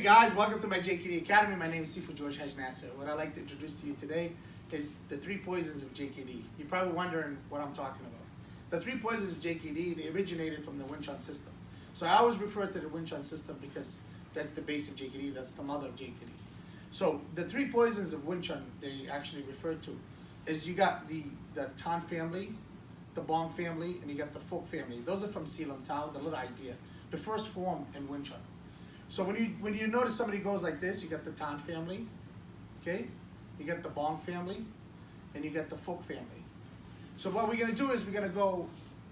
Hey guys, welcome to my Jkd Academy. My name is Sifu George Hajnasser. What I'd like to introduce to you today is the three poisons of Jkd. You're probably wondering what I'm talking about. The three poisons of Jkd, they originated from the Wing Chun system. So I always refer to the Wing Chun system because that's the base of Jkd, that's the mother of Jkd. So the three poisons of Wing Chun they actually refer to is you got the Tan family, the Bong family, and you got the Phuc family. Those are from Silam Tao, the little idea, the first form in Wing Chun. So when you notice somebody goes like this, you got the Tan family, okay? You got the Bong family, and you got the Phuc family. So what we're gonna do is we're gonna go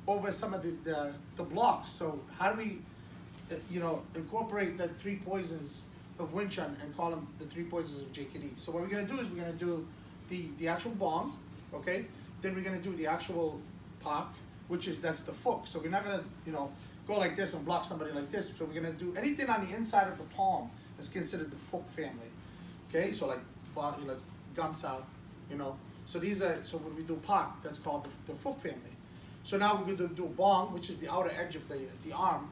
over some of the blocks. So how do we, incorporate the three poisons of Wing Chun and call them the three poisons of Jkd? So what we're gonna do is we're gonna do the actual Bong, okay? Then we're gonna do the actual Pak, that's the Phuc. So we're not gonna, go like this and block somebody like this. So we're gonna do anything on the inside of the palm is considered the Phuc family. Okay, so like gums out, So so when we do Pak, that's called the Phuc family. So now we're gonna do Bong, which is the outer edge of the arm,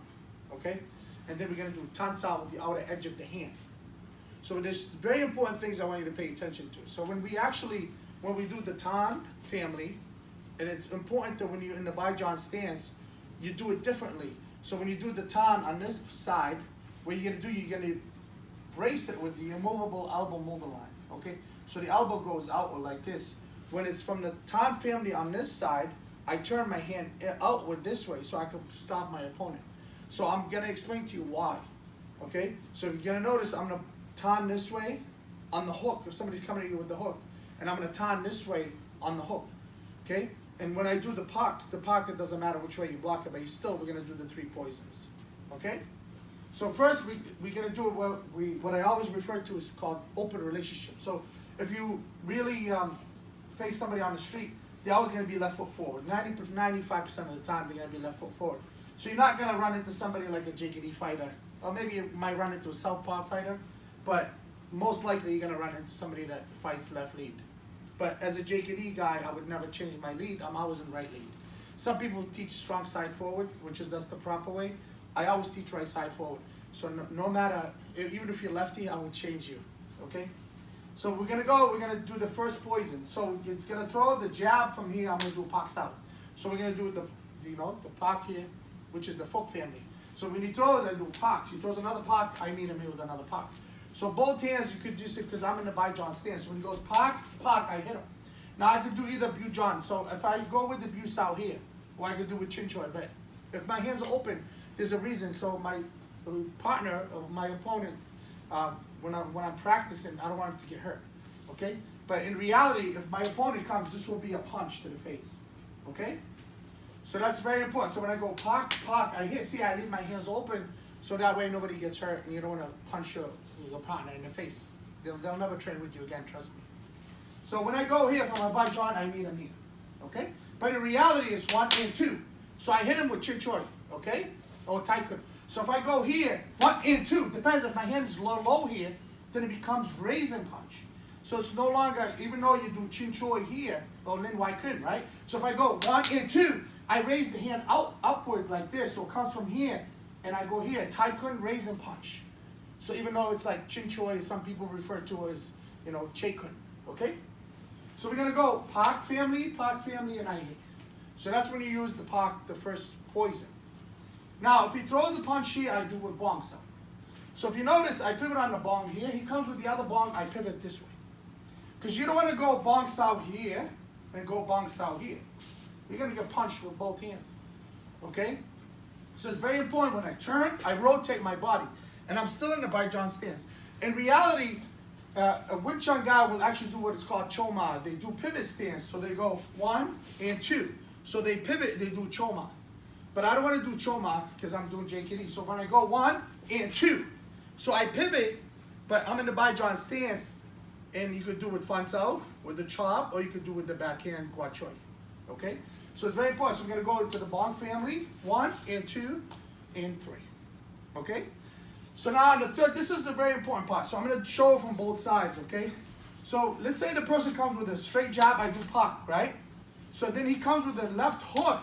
okay? And then we're gonna do Tan Sao with the outer edge of the hand. So there's very important things I want you to pay attention to. So when we do the Tan family, and it's important that when you're in the Baijian stance, you do it differently. So when you do the Tan on this side, what you're gonna brace it with the immovable elbow mover line, okay? So the elbow goes outward like this. When it's from the Tan family on this side, I turn my hand outward this way so I can stop my opponent. So I'm gonna explain to you why, okay? So you're gonna notice I'm gonna Tan this way on the hook, if somebody's coming at you with the hook, and I'm gonna Tan this way on the hook, okay? And when I do the Pak, it doesn't matter which way you block it, but we're gonna do the three poisons, okay? So first, we're gonna do what I always refer to as called open relationship. So if you really face somebody on the street, they're always gonna be left foot forward. 95% of the time, they're gonna be left foot forward. So you're not gonna run into somebody like a Jkd fighter, or maybe you might run into a southpaw fighter, but most likely you're gonna run into somebody that fights left lead. But as a Jkd guy, I would never change my lead. I'm always in right lead. Some people teach strong side forward, that's the proper way. I always teach right side forward. So no matter, even if you're lefty, I will change you, okay? So we're gonna do the first poison. So it's gonna throw the jab from here, I'm gonna do Pak out. So we're gonna do the Pak here, which is the Phuc family. So when he throws, I do Pak. He throws another Pak, I meet him here with another Pak. So both hands, you could just, because I'm in the Baijian stance. So when he goes Pak, I hit him. Now I could do either Bu Jan. So if I go with the Bu Sao here, or I could do with Chin Choi, but if my hands are open, there's a reason. So my partner, or my opponent, when I'm practicing, I don't want him to get hurt, okay? But in reality, if my opponent comes, this will be a punch to the face, okay? So that's very important. So when I go Pak, I hit. See, I leave my hands open, so that way nobody gets hurt, and you don't want to punch your partner in the face. They'll never train with you again, trust me. So when I go here from my Baijian, I meet him here, okay? But in reality, it's 1 and 2. So I hit him with Chin Choi, okay? Or Tai Kun. So if I go here, 1 and 2, depends if my hand is low here, then it becomes raising punch. So it's no longer, even though you do Chin Choi here, or Lin Wai Kun, right? So if I go 1 and 2, I raise the hand upward like this, so it comes from here, and I go here, Tai Kun, raising punch. So even though it's like Chin Choi, some people refer to as, Che Kun, okay? So we're gonna go Pak family, and I hit. So that's when you use the Pak, the first poison. Now, if he throws a punch here, I do with Bong Sao. So if you notice, I pivot on the Bong here. He comes with the other Bong, I pivot this way. Because you don't want to go Bong Sao here and go Bong Sao here. You're going to get punched with both hands. Okay? So it's very important when I turn, I rotate my body. And I'm still in the Baijian stance. In reality, a Wing Chun guy will actually do what is called Choma. They do pivot stance. So they go 1 and 2. So they pivot, they do Choma. But I don't want to do Choma because I'm doing Jkd. So when I go 1 and 2, so I pivot, but I'm in the Baijian stance, and you could do with Fan Sao, with the chop, or you could do with the backhand Gua Choi. Okay? So it's very important. So we're going to go into the Bong family, 1 and 2 and 3. Okay? So now on the third, this is the very important part. So I'm going to show it from both sides, okay? So let's say the person comes with a straight jab, I do Pak, right? So then he comes with the left hook.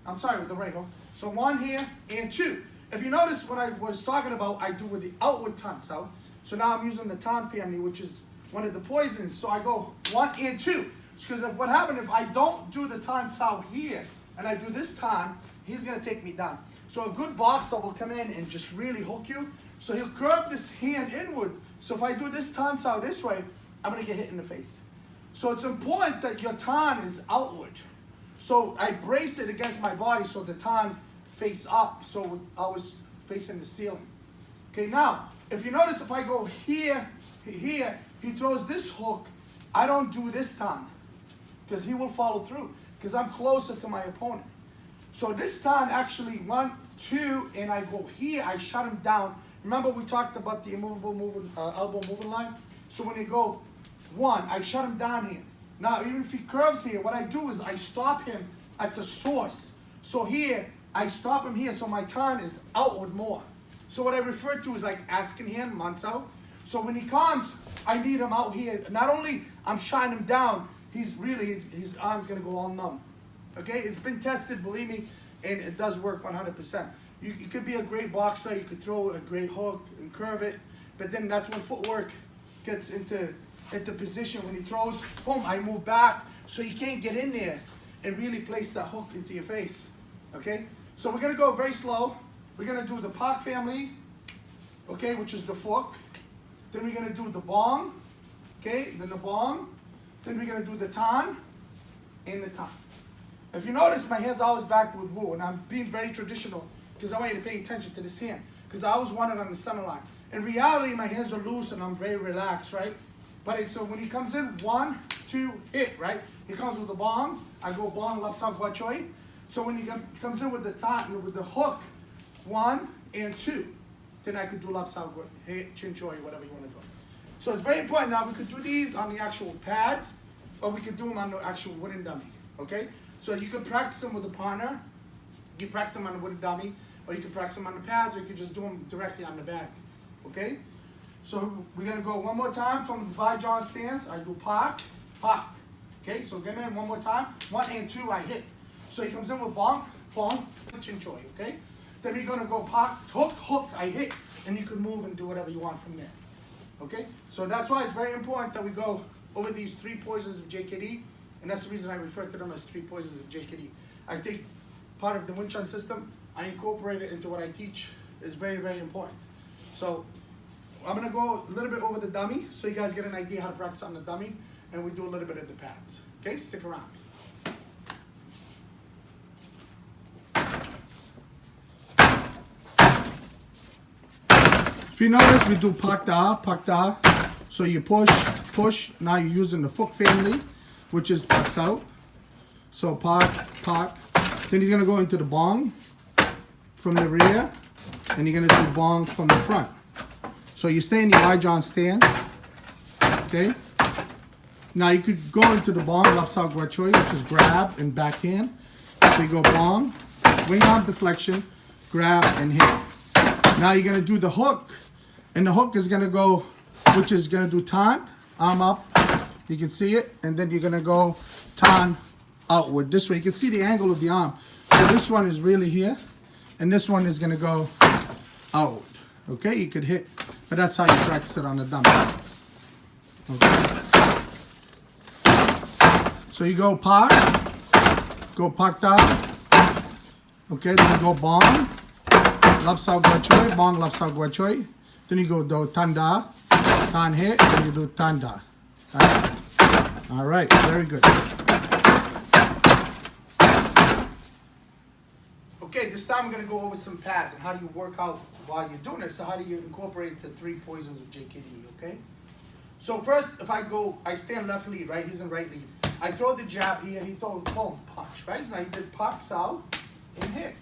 I'm sorry, with the right hook. So 1 here and 2. If you notice when I was talking about, I do with the outward tan sao. So now I'm using the tan family, which is one of the poisons. So I go 1 and 2. Because what happens if I don't do the tan sao here, and I do this tan, he's gonna take me down. So a good boxer will come in and just really hook you. So he'll curve this hand inward. So if I do this tan sao this way, I'm gonna get hit in the face. So it's important that your tan is outward. So I brace it against my body so the tan face up, so I was facing the ceiling. Okay, now, if you notice, if I go here, here, he throws this hook, I don't do this tan, because he will follow through, because I'm closer to my opponent. So this time, actually, 1, 2, and I go here, I shut him down. Remember we talked about the immovable moving, elbow moving line? So when you go 1, I shut him down here. Now, even if he curves here, what I do is I stop him at the source. So here, I stop him here, so my tan is outward more. So what I refer to is like asking hand, mansao. So when he comes, I need him out here. Not only I'm shining him down, he's really, his arm's gonna go all numb. Okay, it's been tested, believe me, and it does work 100%. You could be a great boxer, you could throw a great hook and curve it, but then that's when footwork gets into position. When he throws, boom, I move back, so you can't get in there and really place that hook into your face. Okay, so we're gonna go very slow. We're gonna do the Pak family, okay, which is the fork. Then we're gonna do the bong, okay, then the bong. Then we're gonna do the tan and the tan. If you notice, my hand's always back with Wu, and I'm being very traditional because I want you to pay attention to this hand, because I always want it on the center line. In reality, my hands are loose and I'm very relaxed, right? But so when he comes in, 1, 2, hit, right? He comes with the bong, I go bong, lap sang hua choi. So when he comes in with the tan, with the hook, 1 and 2, then I could do lap sang hua, hit, chin choi, whatever you want to do. So it's very important. Now we could do these on the actual pads, or we could do them on the actual wooden dummy, okay? So you can practice them with a partner, you can practice them on the wooden dummy, or you can practice them on the pads, or you can just do them directly on the bag, okay? So we're gonna go one more time from the Vajjon stance. I do Pak, Pak, okay? So get in one more time, 1 and 2, I hit. So he comes in with bong, bong, chin choi, okay? Then we're gonna go Pak, hook, hook, I hit, and you can move and do whatever you want from there. Okay, so that's why it's very important that we go over these 3 poisons of Jkd, and that's the reason I refer to them as 3 poisons of Jkd. I take part of the Wing Chun system, I incorporate it into what I teach. It's very, very important. So I'm gonna go a little bit over the dummy, so you guys get an idea how to practice on the dummy, and we do a little bit of the pads. Okay, stick around. If you notice, we do Pak Da. So you push, push. Now you're using the Fook family, which is Pak Sao. So Pak. Then he's gonna go into the bong from the rear, and you're gonna do bong from the front. So you stay in your Vajjon stand, okay? Now you could go into the bong, lap sang hua choi, which is grab and backhand. So you go bong, wing arm deflection, grab and hit. Now you're gonna do the hook. And the hook is gonna go, which is gonna do tan, arm up, you can see it, and then you're gonna go tan outward this way. You can see the angle of the arm. So this one is really here, and this one is gonna go outward. Okay, you could hit, but that's how you practice it on the dummy. Okay. So you go Pak Da. Okay, then you go bong, lap sang hua choi, bong, lap sang hua choi. Then you go do tanda, tan hit, and you do tanda. That's it. All right, very good. Okay, this time we're gonna go over some pads and how do you work out while you're doing it. So how do you incorporate the 3 poisons of Jkd, okay? So first, if I stand left lead, right? He's in right lead. I throw the jab here, he throws, boom, punch, right? Now he did Pak Sao and hit.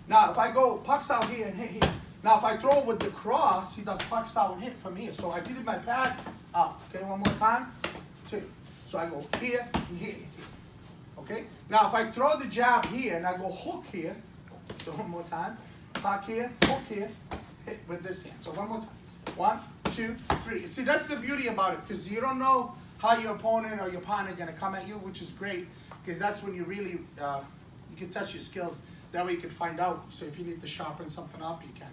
Now if I go Pak Sao here and hit here, now if I throw it with the cross, he does Pak Sao and hit from here. So I did my pad up. Okay, one more time. 2. So I go here and here. Okay? Now if I throw the jab here and I go hook here, so one more time. Pak here, hook here, hit with this hand. So one more time. 1, 2, 3. See, that's the beauty about it, because you don't know how your opponent or your partner are gonna come at you, which is great, because that's when you really you can test your skills. That way you can find out. So if you need to sharpen something up, you can.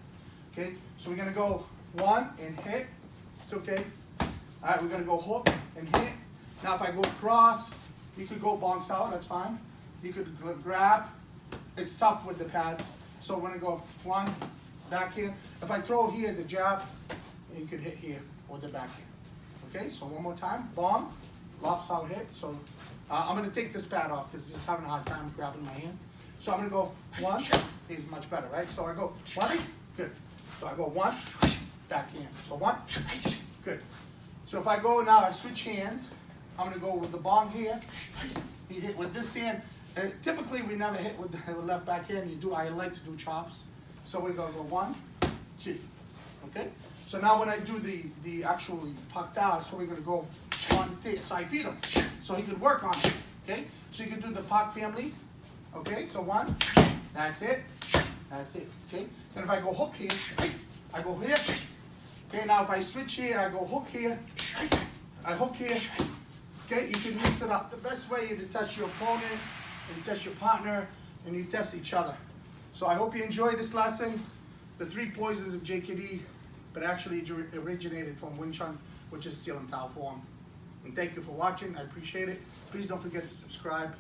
Okay, so we're gonna go 1 and hit. It's okay. All right, we're gonna go hook and hit. Now if I go across, you could go bounce out, that's fine. You could grab. It's tough with the pads. So we're gonna go 1, backhand. If I throw here, the jab, you could hit here with the backhand. Okay, so one more time, bomb, lops out hit. So I'm gonna take this pad off because it's having a hard time grabbing my hand. So I'm gonna go 1, he's much better, right? So I go 1, good. So I go 1, backhand. So 1, good. So if I go now, I switch hands. I'm gonna go with the bomb here. You hit with this hand. Typically, we never hit with the left backhand. I like to do chops. So we're gonna go 1, 2. Okay. So now when I do the actual puck down, so we're gonna go 1, 2. So I feed him, so he could work on it. Okay. So you can do the puck family. Okay. So 1. That's it. That's it. Okay. Then if I go hook here, I go here. Okay. Now if I switch here, I go hook here. I hook here. Okay, you can mix it up. The best way is to test your opponent, and you test your partner, and you test each other. So I hope you enjoyed this lesson, the 3 poisons of Jkd, but actually it originated from Wing Chun, which is Seal and Tao form. And thank you for watching. I appreciate it. Please don't forget to subscribe.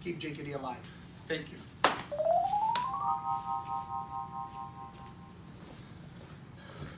Keep Jkd alive. Thank you.